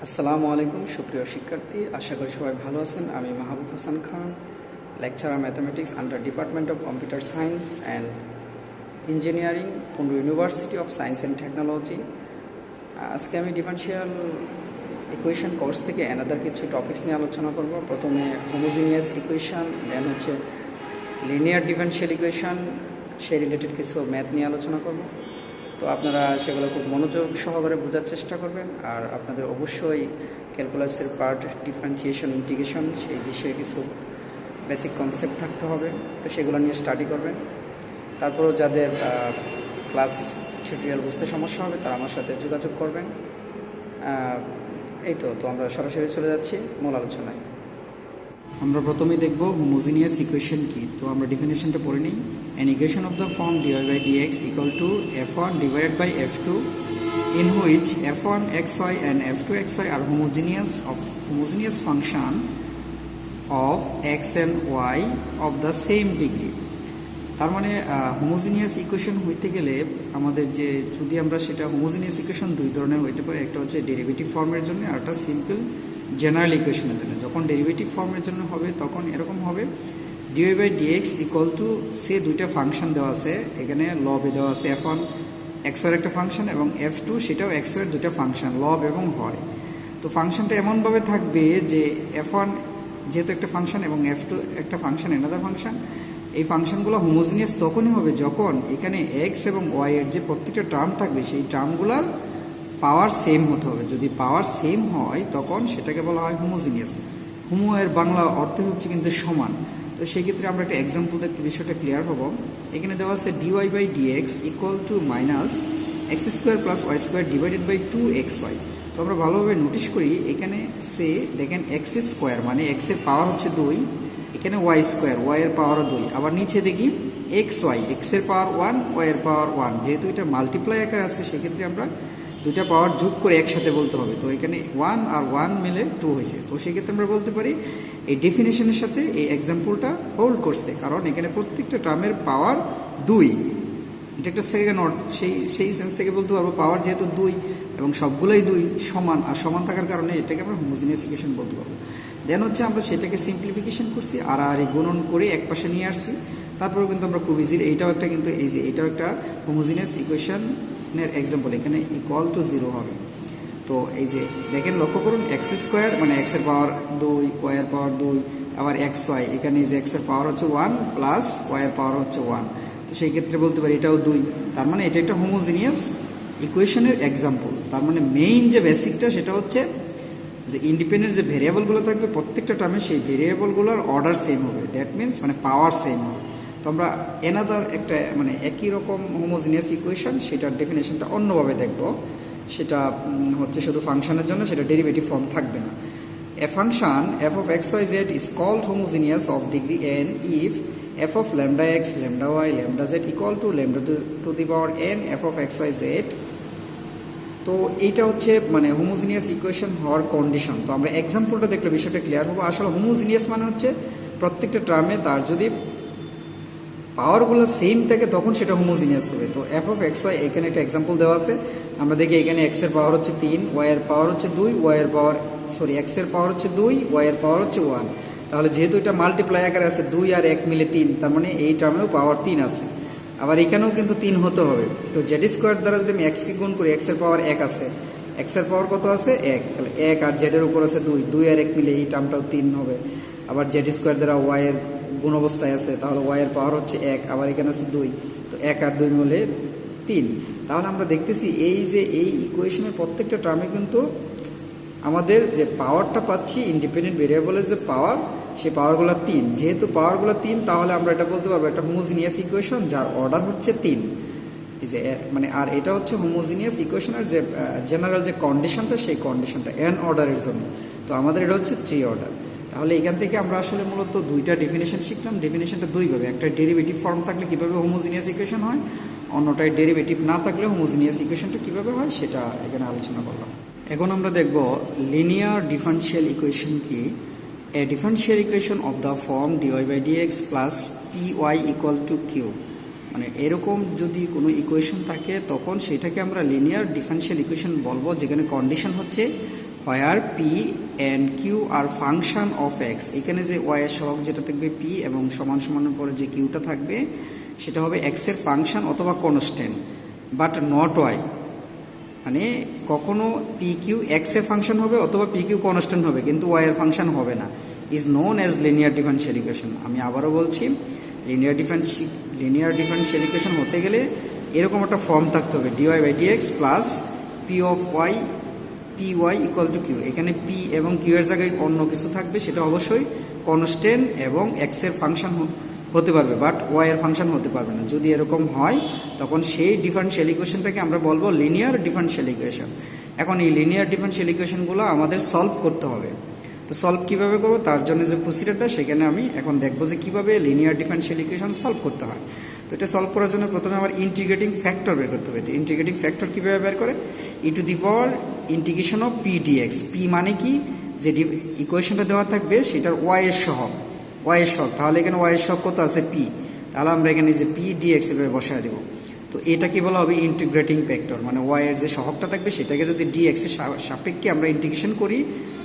আসসালামু আলাইকুম সুপ্রিয় শিক্ষার্থী, আশা করি সবাই ভালো আছেন। আমি Mahbub Hasan Khan, lecturer mathematics under department of computer science and engineering, Pundra university of science and technology. আজকে আমি ডিফারেনশিয়াল ইকুয়েশন কোর্স থেকে অ্যানাদার কিছু টপিকস নিয়ে আলোচনা করব। প্রথমে হোমোজিনিয়াস ইকুয়েশন, দেন হচ্ছে লিনিয়ার ডিফারেনশিয়াল ইকুয়েশন, সেই রিলেটেড কিছু ম্যাথ নিয়ে আলোচনা করব। তো আপনারা সেগুলো খুব মনোযোগ সহকারে বোঝার চেষ্টা করবেন। আর আপনাদের অবশ্যই ক্যালকুলাসের পার্ট, ডিফারেন্সিয়েশন, ইন্টিগ্রেশন, সেই বিষয়ে কিছু বেসিক কনসেপ্ট থাকতে হবে। তো সেগুলো নিয়ে স্টাডি করবেন। তারপরেও যাদের ক্লাস টিউটোরিয়াল বুঝতে সমস্যা হবে তারা আমার সাথে যোগাযোগ করবেন। এই তো আমরা সরাসরি চলে যাচ্ছি মূল আলোচনায়। আমরা প্রথমেই দেখব হোমোজিনিয়াস ইকুয়েশন কি। তো আমরা ডেফিনেশনটা পড়ে নিই। An equation of the form dy by dx equal to f1 divided by f2 in which f1 xy and f2 xy are homogeneous function of x and y of the same degree. তার মানে homogeneous equation হইতে গেলে আমাদের যে যদি আমরা সেটা homogeneous equation দুই ধরনের হইতে পারে, একটা হচ্ছে ডেরিভেটিভ ফর্মের জন্য আর একটা সিম্পল জেনারেল ইকুয়েশনের জন্য। যখন ডেরিভেটিভ ফর্মের জন্য হবে তখন এরকম হবে dy by dx equal to say দুইটা ফাংশন দেওয়া আছে, এখানে লবে দেওয়া আছে f1 x এর একটা ফাংশন এবং f2 সেটাও x এর দুইটা ফাংশন লব এবং হর। তো ফাংশনটা এমনভাবে থাকবে যে f1 যেহেতু একটা ফাংশন এবং f2 একটা ফাংশন অ্যানাদার ফাংশন, এই ফাংশনগুলো হোমোজিনিয়াস তখনই হবে যখন এখানে x এবং y এর যে প্রত্যেকটা টার্ম থাকবে সেই টার্মগুলোর পাওয়ার সেম হতে হবে। যদি পাওয়ার সেম হয় তখন সেটাকে বলা হয় হোমোজিনিয়াস। হোমো এর বাংলা অর্থ হচ্ছে কিন্তু সমান। তো সেক্ষেত্রে আমরা একটা এক্সাম্পল দেখতে বিষয়টা ক্লিয়ার হবো। এখানে দেওয়া আছে dy by dx equal to minus X square plus Y square divided by 2xy। তো আমরা ভালোভাবে নোটিশ করি, এখানে সে দেখেন এক্স স্কোয়ার মানে এক্স এর পাওয়ার হচ্ছে 2, এখানে ওয়াই স্কোয়ার ওয়াই এর পাওয়ারও 2, আবার নিচে দেখি এক্স ওয়াই এক্স এর পাওয়ার 1 ওয়াই এর পাওয়ার 1। যেহেতু এটা মাল্টিপ্লাই আকারে আছে সেক্ষেত্রে আমরা দুইটা পাওয়ার যোগ করে একসাথে বলতে হবে। তো এখানে 1 আর 1 মিলে 2 হয়েছে। তো সেক্ষেত্রে আমরা বলতে পারি এই ডেফিনেশনের সাথে এই এক্সাম্পলটা হোল্ড করছে, কারণ এখানে প্রত্যেকটা টার্মের পাওয়ার 2। এটা একটা সেকেন্ড অর্ডার, সেই সেন্স থেকে বলতে পারবো পাওয়ার যেহেতু 2 এবং সবগুলোই 2 সমান, আর সমান থাকার কারণে এটাকে আমরা হোমোজিনিয়াস ইকুয়েশন বলতে পারবো। দেন হচ্ছে আমরা সেটাকে সিম্পলিফিকেশন করছি আর গুণন করে এক পাশে নিয়ে আসছি। তারপরেও কিন্তু আমরা খুব ইজি, এইটাও একটা কিন্তু এই যে এটাও একটা হোমোজিনিয়াস ইকুয়েশনের এক্সাম্পল, এখানে ইকুয়াল টু 0 হবে। তো এই যে দেখেন লক্ষ্য করুন এক্স স্কোয়ার মানে এক্স এর পাওয়ার 2 ওয়াই এর পাওয়ার 2 আবার এক্স ওয়াই, এখানে যে এক্স এর পাওয়ার হচ্ছে 1 প্লাস ওয়াই এর পাওয়ার হচ্ছে 1। তো সেই ক্ষেত্রে বলতে পারি এটাও 2। তার মানে এটা একটা হোমোজিনিয়াস ইকুয়েশনের এক্সাম্পল। তার মানে মেইন যে বেসিকটা সেটা হচ্ছে যে ইন্ডিপেন্ডেন্ট যে ভেরিয়েবলগুলো থাকবে প্রত্যেকটা টার্মে সেই ভেরিয়েবলগুলোর অর্ডার সেম হবে, দ্যাট মিনস মানে পাওয়ার সেম হবে। তো আমরা এনাদার একটা মানে একই রকম হোমোজিনিয়াস ইকুয়েশন সেটার ডেফিনেশনটা অন্যভাবে দেখব। সেটা হচ্ছে শুধু ফাংশনের জন্য, সেটা ডেরিভেটিভ ফর্ম থাকবে না। এ function f of x y z is called homogeneous of degree n if f of lambda x lambda y lambda z equal to lambda to the power n f of x y z। তো এইটা হচ্ছে মানে homogeneous equation হওয়ার condition. তো আমরা এক্সাম্পলটা দেখলে বিষয়টা clear হবে। আসলে হোমোজিনিয়াস মানে হচ্ছে প্রত্যেকটা টার্মে তার যদি পাওয়ারগুলো সেম থাকে তখন সেটা হোমোজিনিয়াস হবে। তো এফ অফ এক্স ওয়াই এখানে একটা এক্সাম্পল দেওয়া আছে। আমরা দেখি এখানে এক্স এর পাওয়ার হচ্ছে 3, ওয়াই এর পাওয়ার হচ্ছে 2, এক্স এর পাওয়ার হচ্ছে 2, ওয়াই এর পাওয়ার হচ্ছে 1। তাহলে যেহেতু এটা মাল্টিপ্লাই আকারে আছে 2 আর 1 মিলে 3, তার মানে এই টার্মেও পাওয়ার 3 আছে। আবার এখানেও কিন্তু 3 হতে হবে। তো জেড স্কোয়ার দ্বারা যদি আমি এক্সকে গুণ করি এক্স এর পাওয়ার 1 আছে, এক্স এর পাওয়ার কত আছে 1, তাহলে 1 আর জেড এর উপর আছে 2, 2 আর 1 মিলে এই টার্মটাও 3 হবে। আবার জেড স্কোয়ার দ্বারা ওয়াই এর গুণ অবস্থায় আছে, তাহলে ওয়াই এর পাওয়ার হচ্ছে 1, আবার এখানে আছে 2, তো 1 আর 2 মিলে 3। তাহলে আমরা দেখতেছি এই যে এই ইকুয়েশনের প্রত্যেকটা টার্মে কিন্তু আমাদের যে পাওয়ারটা পাচ্ছি ইন্ডিপেন্ডেন্ট ভেরিয়েবলের যে পাওয়ার, সেই পাওয়ারগুলো 3। যেহেতু পাওয়ারগুলো 3 তাহলে আমরা এটা বলতে পারবো একটা হোমোজিনিয়াস ইকুয়েশন যার অর্ডার হচ্ছে 3। এই যে মানে আর এটা হচ্ছে হোমোজিনিয়াস ইকুয়েশনের যে জেনারেল যে কন্ডিশনটা, সেই কন্ডিশনটা n অর্ডারের জন্য। তো আমাদের এটা হচ্ছে 3 অর্ডার। তাহলে এখান থেকে আমরা আসলে মূলত দুইটা ডেফিনেশন শিখলাম। ডেফিনেশনটা দুইভাবে, একটা ডেরিভেটিভ ফর্ম থাকলে কীভাবে হোমোজিনিয়াস ইকুয়েশন হয়, অন্যটায় ডেরিভেটিভ না থাকলে হোমোজিনিয়াস ইকুয়েশনটা কীভাবে হয় সেটা এখানে আলোচনা করলাম। এখন আমরা দেখব লিনিয়ার ডিফারেনশিয়াল ইকুয়েশন কি। A differential equation of the form dy by dx plus py equal to Q, মানে এরকম যদি কোনো ইকুয়েশন থাকে তখন সেটাকে আমরা লিনিয়ার ডিফারেনশিয়াল ইকুয়েশন বলবো, যেখানে কন্ডিশন হচ্ছে where P and Q are function of X. এখানে যে ওয়াই এর সহগ যেটা থাকবে পি এবং সমান সমানের পরে যে কিউটা থাকবে সেটা হবে এক্সের ফাংশন অথবা কনস্ট্যান্ট, বাট নট ওয়াই। মানে কখনো পি কিউ এক্সের ফাংশন হবে অথবা পি কিউ কনস্ট্যান্ট হবে, কিন্তু ওয়াই এর ফাংশন হবে না। Is known as linear differential equation. আমি আবারও বলছি, লিনিয়ার ডিফারেনশিয়াল ইকুয়েশন হতে গেলে এরকম একটা ফর্ম থাকতে হবে, DY by dx plus P of Y P Y equal to Q. এখানে পি এবং কিউ এর জায়গায় অন্য কিছু থাকবে, সেটা অবশ্যই কনস্ট্যান্ট এবং এক্সের ফাংশন হতে পারবে, বাট ওয়াই এর ফাংশন হতে পারবে না। যদি এরকম হয় তখন সেই ডিফারেনশিয়াল ইকুয়েশনটাকে আমরা বলবো লিনিয়ার ডিফারেনশিয়াল ইকুয়েশন। এখন এই লিনিয়ার ডিফারেনশিয়াল ইকুয়েশনগুলো আমাদের সলভ করতে হবে। তো সলভ কীভাবে করবো তার জন্য যে প্রসিডারটা সেখানে আমি এখন দেখবো যে কীভাবে লিনিয়ার ডিফারেনশিয়াল ইকুয়েশন সলভ করতে হয়। তো এটা সলভ করার জন্য প্রথমে আমার ইন্টিগ্রেটিং ফ্যাক্টর বের করতে হবে। তো ইন্টিগ্রেটিং ফ্যাক্টর কীভাবে বের করে, E to the power integration of P D X. P মানে কি, যে ইকুয়েশনটা দেওয়া থাকবে সেটার ওয়াই এর সহগ, তাহলে এখানে ওয়াই এর সহগ কত আছে পি, তাহলে আমরা এখানে যে পি ডিএক্স এভাবে বসায় দেবো। তো এটা কি বলা হবে ইন্টিগ্রেটিং ফ্যাক্টর, মানে ওয়াই এর যে সহগটা থাকবে সেটাকে যদি ডিএক্স এর সাপেক্ষে আমরা ইন্টিগ্রেশন করি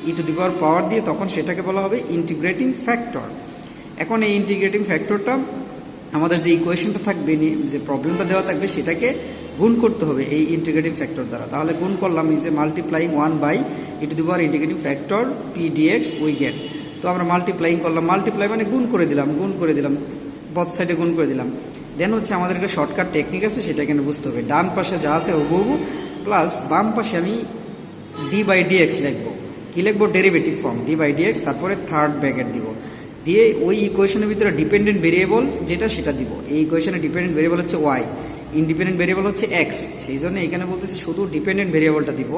ই টু দি পাওয়ার দিয়ে, তখন সেটাকে বলা হবে ইন্টিগ্রেটিং ফ্যাক্টর। এখন এই ইন্টিগ্রেটিং ফ্যাক্টরটা আমাদের যে ইকুয়েশনটা থাকবে, যে প্রবলেমটা দেওয়া থাকবে সেটাকে গুণ করতে হবে এই ইন্টিগ্রেটিং ফ্যাক্টর দ্বারা। তাহলে গুণ করলাম, এই যে multiplying 1 by E to the power integrating factor P DX we get. তো আমরা মাল্টিপ্লাইং করলাম, মাল্টিপ্লাই মানে গুণ করে দিলাম বথ সাইডে গুণ করে দিলাম। দেন হচ্ছে আমাদের একটা শর্টকাট টেকনিক আছে, সেটা এখানে বুঝতে হবে। ডান পাশে যা আছে হুবহু প্লাস বাম পাশে আমি ডি বাই ডিএক্স লিখবো। কী লিখবো, derivative form D by DX, তারপরে থার্ড ব্র্যাকেট দিব, দিয়ে ওই ইকুয়েশনের ভিতরে ডিপেন্ডেন্ট ভেরিয়েবল যেটা সেটা দিব। এই ইকুয়েশনে ডিপেন্ডেন্ট ভেরিয়েবল হচ্ছে ওয়াই, ইন্ডিপেন্ডেন্ট ভেরিয়েবল হচ্ছে এক্স, সেই জন্য এখানে বলতেছি শুধু ডিপেন্ডেন্ট ভেরিয়েবলটা দিব।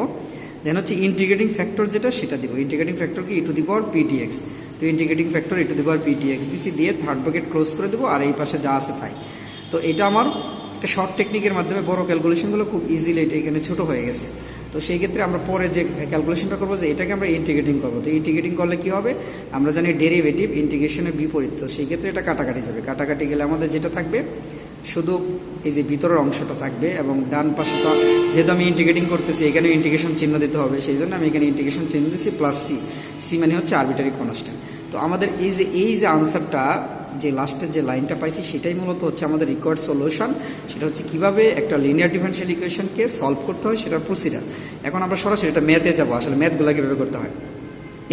দেন হচ্ছে ইন্টিগ্রেটিং ফ্যাক্টর যেটা সেটা দিব। ইন্টিগ্রেটিং ফ্যাক্টর কি, E to the power P D X. তো integrating factor E to the power P D X দিছি, দিয়ে থার্ড ব্র্যাকেট ক্লোজ করে দেবো, আর এই পাশে যা আছে তাই। তো এটা আমার একটা শর্ট টেকনিকের মাধ্যমে বড় ক্যালকুলেশনগুলো খুব ইজিলি এটা এখানে ছোটো হয়ে গেছে। তো সেই ক্ষেত্রে আমরা পরে যে ক্যালকুলেশনটা করবো যে এটাকে আমরা ইন্টিগ্রেটিং করবো। তো ইন্টিগ্রেটিং করলে কী হবে, আমরা জানি ডেরিভেটিভ ইন্টিগ্রেশনের বিপরীত, তো সেই ক্ষেত্রে এটা কাটাকাটি যাবে। কাটাকাটি গেলে আমাদের যেটা থাকবে শুধু এই যে ভিতরের অংশটা থাকবে, এবং ডান পাশে তো যেহেতু আমি ইন্টিগ্রেটিং করতেছি এখানে ইন্টিগ্রেশন চিহ্ন দিতে হবে, সেই জন্য আমি এখানে ইন্টিগ্রেশন চিহ্ন দিচ্ছি প্লাস সি মানে হচ্ছে আরবিটারি কনস্ট্যান্ট। তো আমাদের এই যে আনসারটা, যে লাস্টের যে লাইনটা পাইছি সেটাই মূলত হচ্ছে আমাদের রিকোয়ার্ড সলিউশন। সেটা হচ্ছে কীভাবে একটা লিনিয়ার ডিফারেনশিয়াল ইকুয়েশনকে সলভ করতে হয় সেটার প্রসিডার। এখন আমরা সরাসরি এটা ম্যাথে যাবো, আসলে ম্যাথগুলো কীভাবে করতে হয়।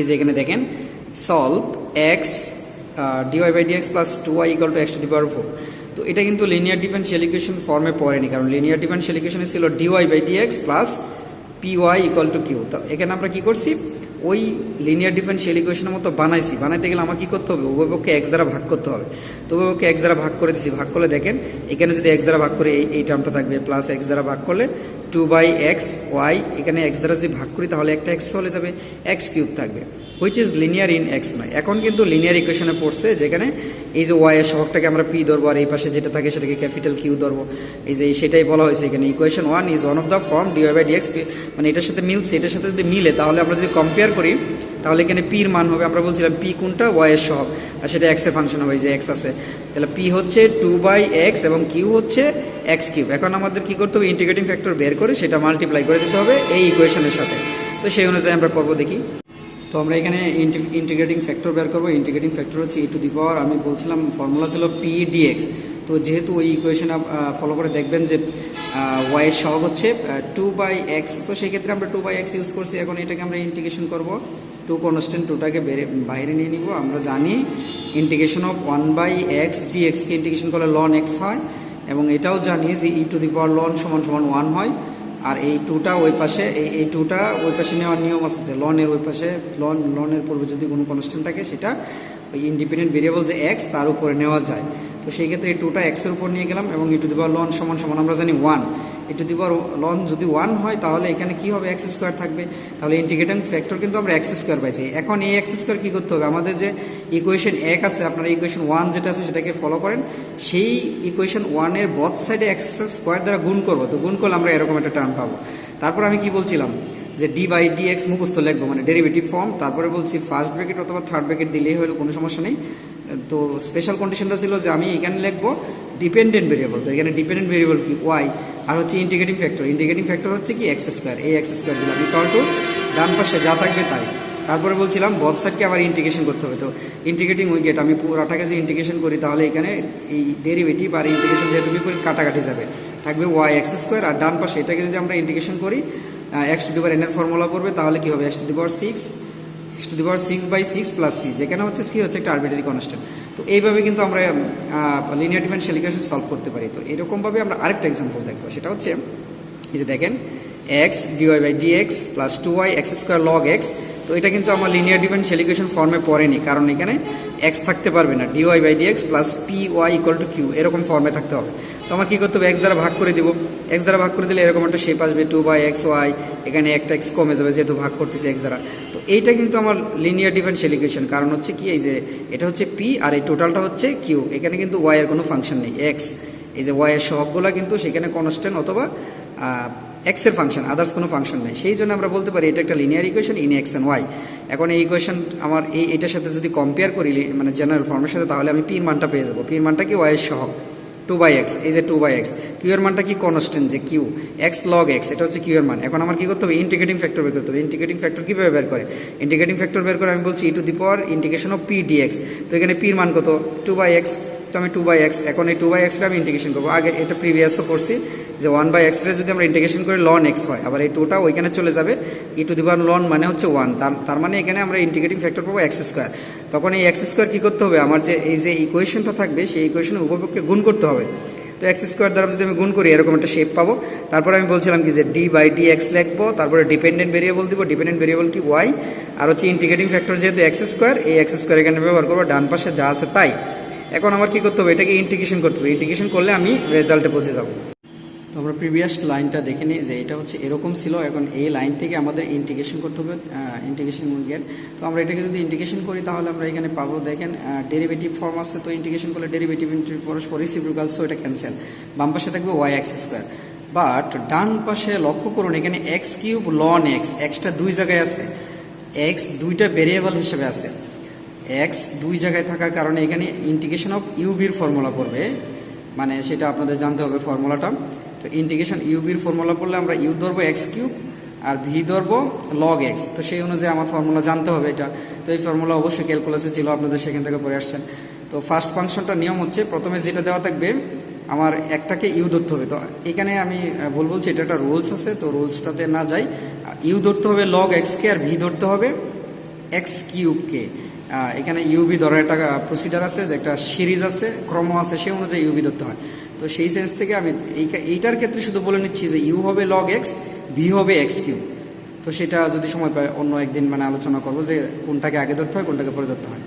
এই যে এখানে দেখেন, solve X dy by dx plus 2y equal to X to the power 4। তো এটা কিন্তু লিনিয়ার ডিফারেনশিয়াল ইকুয়েশন ফর্মে পড়েনি, কারণ লিনিয়ার ডিফারেনশিয়াল ইকুয়েশনে ছিল DY by dx plus P Y equal to Q. তো এখানে আমরা কী করছি, ওই লিনিয়ার ডিফারেনশিয়াল ইকুয়েশনের মতো বানাইতে গেলে আমার কী করতে হবে, উভয়পক্ষে এক্স দ্বারা ভাগ করতে হবে। তো উভয়পক্ষে এক্স দ্বারা ভাগ করে দিচ্ছি, ভাগ করলে দেখেন এখানে যদি এক্স দ্বারা ভাগ করে এই টার্মটা থাকবে, প্লাস এক্স দ্বারা ভাগ করলে 2 বাই এক্স ওয়াই, এখানে এক্স দ্বারা যদি ভাগ করি তাহলে একটা এক্স চলে যাবে, এক্স কিউব থাকবে, which is linear in x নয়। এখন কিন্তু লিনিয়ার ইকুয়েশনে পড়ছে, যেখানে এই যে ওয়াই এর সহগটাকে আমরা পি ধরবো, আর এই পাশে যেটা থাকে সেটাকে ক্যাপিটাল কিউ ধরবো। এই যে সেটাই বলা হয়েছে এখানে, equation 1 is one of the form DY by DX, মানে এটার সাথে মিলছে, এটার সাথে যদি মিলে তাহলে আমরা যদি কম্পেয়ার করি তাহলে এখানে পির মান হবে, আমরা বলছিলাম পি কোনটা, ওয়াই এর সহগ, আর সেটা এক্স এর ফাংশন হবে, এই যে এক্স আছে, তাহলে পি হচ্ছে 2 বাই এক্স এবং কিউ হচ্ছে এক্স কিউব। এখন আমাদের কী করতে হবে, ইন্টিগ্রেটিং ফ্যাক্টর বের করে সেটা মাল্টিপ্লাই করে দিতে হবে এই ইকুয়েশনের সাথে। তো সেই অনুযায়ী আমরা করবো, দেখি। তো আমরা এখানে ইন্টিগ্রেটিং ফ্যাক্টর বের করবো। ইন্টিগ্রেটিং ফ্যাক্টর হচ্ছে ই টু দি পাওয়ার, আমি বলছিলাম ফর্মুলা ছিল পি ডিএক্স। তো যেহেতু ওই ইকুয়েশন ফলো করে দেখবেন যে ওয়াই এর সহগ হচ্ছে 2 বাই এক্স, তো সেই ক্ষেত্রে আমরা 2 বাই এক্স ইউজ করছি। এখন এটাকে আমরা ইন্টিগ্রেশন করবো, 2 কনস্ট্যান্ট 2টাকে বাইরে নিয়ে নিব। আমরা জানি ইন্টিগ্রেশন অফ 1 বাই এক্স ডিএক্সকে ইন্টিগ্রেশন করলে লন এক্স হয়, এবং এটাও জানি যে ই টু দি পাওয়ার লন সমান 1 হয়। আর এই 2টা ওই পাশে, এই 2টা ওই পাশে নেওয়ার নিয়ম আছে, লনের ওই পাশে লনের পূর্বে যদি কোনো কনস্ট্যান্ট থাকে সেটা ওই ইন্ডিপেন্ডেন্ট ভেরিয়েবল যে এক্স তার উপরে নেওয়া যায়। তো সেই ক্ষেত্রে এই 2টা এক্সের উপর নিয়ে গেলাম, এবং ই টু দি পাওয়ার লন সমান আমরা জানি 1। ই টু দি পাওয়ার লন যদি 1 হয় তাহলে এখানে কি হবে, এক্স স্কোয়ার থাকবে। তাহলে ইন্টিগ্রেটিং ফ্যাক্টর কিন্তু আমরা এক্স স্কোয়ার পাইছি। এখন এই এক্স স্কোয়ার কী করতে হবে, আমাদের যে ইকুয়েশন 1 আছে, আপনারা ইকুয়েশন 1 যেটা আছে সেটাকে ফলো করেন, সেই ইকুয়েশন 1 এর বথ সাইডে এক্স স্কোয়ার দ্বারা গুণ করবো। তো গুণ করলে আমরা এরকম একটা টার্ম পাবো। তারপর আমি কি বলছিলাম যে ডি বাই ডি এক্স মুখস্থ লিখবো, মানে ডেরিভেটিভ ফর্ম। তারপরে বলছি ফার্স্ট ব্র্যাকেট অথবা থার্ড ব্র্যাকেট দিলেই হলো, কোনো সমস্যা নেই। তো স্পেশাল কন্ডিশনটা ছিল যে আমি এখানে লিখবো ডিপেন্ডেন্ট ভেরিয়েবল। তো এখানে ডিপেন্ডেন্ট ভেরিয়েবল কি ওয়াই, আর হচ্ছে ইন্টিগ্রেটিং ফ্যাক্টর। ইন্টিগ্রেটিং ফ্যাক্টর হচ্ছে কি এক্স স্কোয়ার, এই এক্স স্কোয়ার দিলাম ইকুয়াল টু ডান পাশে যা থাকবে তাই। তারপরে বলছিলাম বথ সাইডকে আবার ইন্টিগ্রেশন করতে হবে। তো ইন্টিগ্রেটিং উইকেট আমি পুরাটাকে যদি ইন্টিগ্রেশন করি তাহলে এখানে এই ডেরিভেটিভ আর ইন্টিগ্রেশন যেহেতু বিপরীত কাটাকাটি যাবে, থাকবে ওয়াই এক্স স্কোয়ার, আর ডান পাশে এটাকে যদি আমরা ইন্টিগ্রেশন করি X to the power N এর ফর্মুলা পড়বে, তাহলে কি হবে X to the power 6 plus C, যেখানে হচ্ছে সি হচ্ছে একটা আরবিটারি কনস্ট্যান্ট। তো এইভাবে কিন্তু আমরা লিনিয়ার ডিফারেনশিয়াল ইকুয়েশন সলভ করতে পারি। তো এরকমভাবে আমরা আরেকটা এক্সাম্পল দেখবো, সেটা হচ্ছে এই যে দেখেন X dy by dx plus 2y X square log X. তো এটা কিন্তু আমার লিনিয়ার ডিফারেনশিয়াল ইকুয়েশন ফর্মে পড়েনি, কারণ এখানে এক্স থাকতে পারবে না। DY by dx plus P Y equal to Q এরকম ফর্মে থাকতে হবে। তো আমার কী করতে হবে, এক্স দ্বারা ভাগ করে দিব। এক্স দ্বারা ভাগ করে দিলে এরকম একটা শেপ আসবে 2/xy, এখানে একটা এক্স কমে যাবে যেহেতু ভাগ করতেছে এক্স দ্বারা। তো এইটা কিন্তু আমার লিনিয়ার ডিফারেনশিয়াল ইকুয়েশন, কারণ হচ্ছে কি এই যে এটা হচ্ছে পি আর এই টোটালটা হচ্ছে কিউ। এখানে কিন্তু ওয়াই এর কোনো ফাংশন নেই, এক্স এই যে ওয়াই এর সবগুলো কিন্তু সেখানে কনস্ট্যান্ট অথবা এক্স এর ফাংশন, আদার্স কোনো ফাংশন নেই। সেই জন্য আমরা বলতে পারি এটা একটা linear equation in X and Y. এখন এই ইকুয়েশন আমার এইটার সাথে যদি কম্পেয়ার করি মানে জেনারেল ফর্মের সাথে, তাহলে আমি পির মানটা পেয়ে যাবো। পির মানটা কি ওয়াই এর সহগ 2/x, এই যে 2/x। কিউ এর মানটা কি কনস্ট্যান্ট যে কিউ এক্স লগ এক্স, এটা হচ্ছে কিউ এর মান। এখন আমার কি করতে হবে, ইন্টিগ্রেটিং ফ্যাক্টর বের করতে হবে। ইন্টিগ্রেটিং ফ্যাক্টর কীভাবে বের করে, ইন্টিগ্রেটিং ফ্যাক্টর বের করে আমি বলছি E to the power integration of P D X. তো এখানে পির মান কত 2/x, তো আমি 2/x, এখন এই 2/x-টা আমি ইন্টিগ্রেশন করবো। আগে এটা প্রিভিয়াসও করছি যে 1/x-টা যদি আমরা ইন্টিগ্রেশন করি লন এক্স হয়, আবার এই 2টা ওইখানে চলে যাবে। ই টু দি পাওয়ার লন মানে হচ্ছে 1, তার মানে এখানে আমরা ইন্টিগ্রেটিং ফ্যাক্টর পাবো এক্স স্কোয়ার। তখন এই এক্স স্কোয়ার কী করতে হবে, আমার যে এই যে ইকুয়েশনটা থাকবে সেই ইকুয়েশনের উভয়পক্ষে গুণ করতে হবে। তো এক্স স্কোয়ার দ্বারা যদি আমি গুণ করি এরকম একটা শেপ পাবো। তারপরে আমি বলছিলাম কি যে ডি বাই ডি এক্স লিখবো, তারপরে ডিপেন্ডেন্ট ভেরিয়েবল দিব, ডিপেন্ডেন্ট ভেরিয়েবল কি ওয়াই, আর হচ্ছে ইন্টিগ্রেটিং ফ্যাক্টর যেহেতু এক্স স্কোয়ার, এই এক্স স্কোয়ার এখানে ব্যবহার করবো, ডান পাশে যা আছে তাই। এখন আমার কী করতে হবে, এটাকে ইন্টিগ্রেশন করতে হবে। ইন্টিগ্রেশন করলে আমি রেজাল্টে পৌঁছে যাবো। তো আমরা প্রিভিয়াস লাইনটা দেখে নিই যে এটা হচ্ছে এরকম ছিল। এখন এই লাইন থেকে আমাদের ইন্টিগ্রেশন করতে হবে, ইন্টিগ্রেশন গেট। তো আমরা এটাকে যদি ইন্টিগ্রেশন করি তাহলে আমরা এখানে পাবো, দেখেন ডেরিভেটিভ ফর্ম আছে। তো ইন্টিগ্রেশন করলে ডেরিভেটিভ পরস্পর রেসিপ্রোকাল, সো এটা ক্যান্সেল। বাম পাশে থাকবে ওয়াই এক্স স্কোয়ার, বাট ডান পাশে লক্ষ্য করুন এখানে এক্স কিউব লন এক্স, এক্সটা দুই জায়গায় আছে, এক্স দুইটা ভেরিয়েবল হিসেবে আছে। এক্স দুই জায়গায় থাকার কারণে এখানে ইন্টিগ্রেশন অফ ইউবির ফর্মুলা পড়বে, মানে সেটা আপনাদের জানতে হবে ফর্মুলাটা। তো ইন্টিগ্রেশন ইউবির ফর্মুলা পড়লে আমরা ইউ ধরবো এক্স কিউব আর ভি ধরবো লগ এক্স। তো সেই অনুযায়ী আমার ফর্মুলা জানতে হবে এটা। তো এই ফর্মুলা অবশ্যই ক্যালকুলাসে ছিল, আপনাদের সেখান থেকে পড়ে আসছেন। তো ফার্স্ট ফাংশনটা নিয়ম হচ্ছে প্রথমে যেটা দেওয়া থাকবে আমার একটাকে ইউ ধরতে হবে। তো এখানে আমি বলছি এটা একটা রুলস আছে, তো রুলসটাতে না যাই, ইউ ধরতে হবে লগ এক্সকে আর ভি ধরতে হবে এক্স কিউবকে। এখানে ইউবি ধরার একটা প্রসিডার আছে, যে একটা সিরিজ আছে, ক্রম আছে, সেই অনুযায়ী ইউবি ধরতে হয়। তো সেই সেন্স থেকে আমি এইটার ক্ষেত্রে শুধু বলে নিচ্ছি যে ইউ হবে লগ এক্স, ভি হবে এক্স কিউব। তো সেটা যদি সময় পায় অন্য একদিন মানে আলোচনা করবো যে কোনটাকে আগে ধরতে হয় কোনটাকে পরে ধরতে হয়।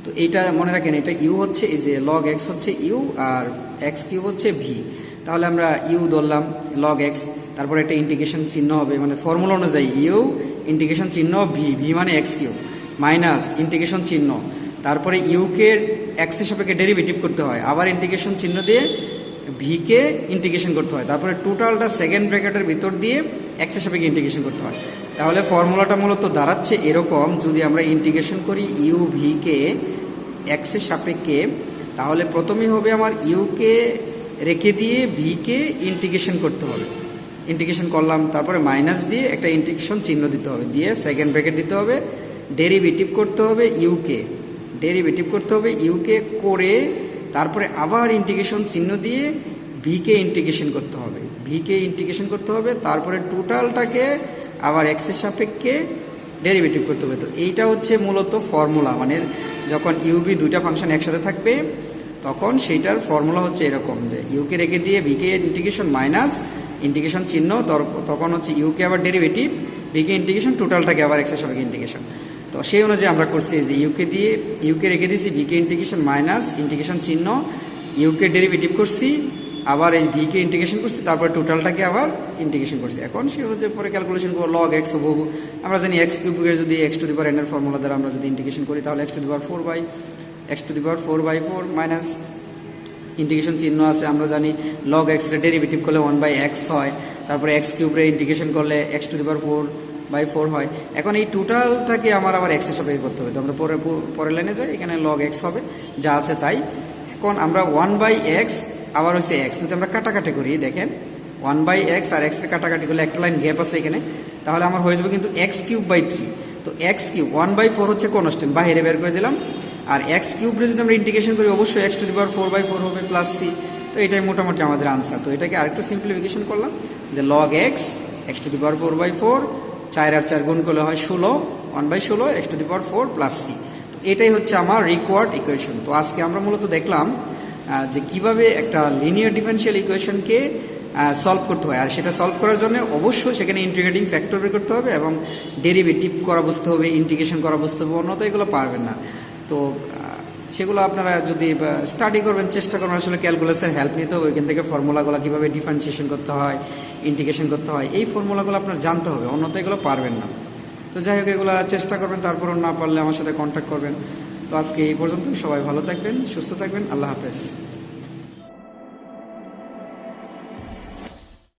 তো এইটা মনে রাখেন, এটা ইউ হচ্ছে এই যে লগ এক্স হচ্ছে ইউ আর এক্স কিউব হচ্ছে ভি। তাহলে আমরা ইউ ধরলাম লগ এক্স, তারপরে একটা ইন্টিগ্রেশন চিহ্ন হবে, মানে ফর্মুলা অনুযায়ী ইউ ইন্টিগ্রেশন চিহ্ন ভি, ভি মানে এক্স কিউব মাইনাস ইন্টিগ্রেশন চিহ্ন, তারপরে ইউকে এক্সের সাপেক্ষে ডেরিভেটিভ করতে হয়, আবার ইন্টিগ্রেশন চিহ্ন দিয়ে ভিকে ইন্টিগ্রেশন করতে হয়, তারপরে টোটালটা সেকেন্ড ব্র্যাকেটের ভিতর দিয়ে এক্সের সাপেক্ষে ইন্টিগ্রেশন করতে হয়। তাহলে ফর্মুলাটা মূলত দাঁড়াচ্ছে এরকম, যদি আমরা ইন্টিগ্রেশন করি ইউ ভিকে এক্সের সাপেক্ষে, তাহলে প্রথমেই হবে আমার ইউকে রেখে দিয়ে ভিকে ইন্টিগ্রেশন করতে হবে। ইন্টিগ্রেশন করলাম, তারপরে মাইনাস দিয়ে একটা ইন্টিগ্রেশন চিহ্ন দিতে হবে, দিয়ে সেকেন্ড ব্র্যাকেট দিতে হবে, ডেরিভেটিভ করতে হবে ইউকে, ডেরিভেটিভ করতে হবে ইউকে করে, তারপরে আবার ইন্টিগ্রেশন চিহ্ন দিয়ে ভিকে ইন্টিগ্রেশন করতে হবে, ভিকে ইন্টিগ্রেশন করতে হবে, তারপরে টোটালটাকে আবার এক্সের সাপেক্ষে ডেরিভেটিভ করতে হবে। তো এইটা হচ্ছে মূলত ফর্মুলা, মানে যখন ইউবি দুইটা ফাংশন একসাথে থাকবে তখন সেইটার ফর্মুলা হচ্ছে এরকম, যে ইউকে রেখে দিয়ে ভিকে ইন্টিগ্রেশন মাইনাস ইন্টিগ্রেশন চিহ্ন, তখন হচ্ছে ইউকে আবার ডেরিভেটিভ, ভিকে ইন্টিগ্রেশন, টোটালটাকে আবার এক্সের সাপেক্ষে ইন্টিগ্রেশন। তো সেই অনুযায়ী আমরা করছি যে ইউকে রেখে দিয়েছি, ভিকে ইন্টিগ্রেশন মাইনাস ইন্টিগ্রেশন চিহ্ন, ইউকে ডেরিভেটিভ করছি, আবার এই ভিকে ইন্টিগ্রেশন করছি, তারপরে টোটালটাকে আবার ইন্টিগ্রেশন করছি। এখন সেই অনুযায়ী পরে ক্যালকুলেশন করবো লগ এক্স হবো, আমরা জানি এক্স কিউবের যদি x to the power N এর ফর্মুলা দ্বারা আমরা যদি ইন্টিগ্রেশন করি তাহলে x to the power 4/4 minus integration চিহ্ন আছে, আমরা জানি লগ এক্স রে ডেরিভেটিভ করলে 1/x হয়, তারপরে এক্স কিউবরে ইন্টিগ্রেশন করলে এক্স টু দি পাওয়ার 4/4 হয়। এখন এই টোটালটাকে আমার আবার এক্সের সাপেক্ষে করতে হবে। তো আমরা পরের লাইনে যাই, এখানে লগ এক্স হবে, যা আছে তাই। এখন আমরা 1/x আবার হচ্ছে x যদি আমরা কাটাকাটি করি, দেখেন 1/x আর x এর কাটাকাটি করলে একটা লাইন গ্যাপ আছে এখানে, তাহলে আমার হয়ে যাবে কিন্তু x³/3। তো x³ 1/4 হচ্ছে কনস্ট্যান্ট, বাইরে বের করে দিলাম। আর x³ রে যদি আমরা ইন্টিগ্রেশন করি অবশ্যই x⁴/4 হবে প্লাস c। তো এটাই মোটামুটি আমাদের আনসার। তো এটাকে আরেকটু সিম্পলিফিকেশন করলাম যে log x x⁴/4 4 আর 4 গুণ করলে হয় 16, 1/16 x⁴ প্লাস c। তো এটাই হচ্ছে আমার রিকোয়ার্ড ইকুয়েশন। তো আজকে আমরা মূলত দেখলাম যে কিভাবে একটা লিনিয়ার ডিফারেনশিয়াল ইকুয়েশনকে সলভ করতে হয়। আর সেটা সলভ করার জন্য অবশ্যই সেখানে ইন্টিগ্রেটিং ফ্যাক্টর বের করতে হবে এবং ডেরিভেটিভ করা বুঝতে হবে, ইন্টিগ্রেশন করা বুঝতে হবে, অন্যথা এগুলো পারবেন না। তো সেগুলো আপনারা যদি স্টাডি করবেন, চেষ্টা করবেন, আসলে ক্যালকুলাসের হেল্প নিতে হবে। ওইখান থেকে ফর্মুলাগুলো কীভাবে ডিফারেন্সিয়েশন করতে হয়, ইন্টিগ্রেশন করতে হয়, এই ফর্মুলাগুলো আপনার জানতে হবে, অন্যথা এগুলো পারবেন না। তো যাই হোক, এগুলো চেষ্টা করবেন, তারপরও না পারলে আমার সাথে কন্ট্যাক্ট করবেন। তো আজকে এই পর্যন্ত, সবাই ভালো থাকবেন, সুস্থ থাকবেন, আল্লাহ হাফেজ।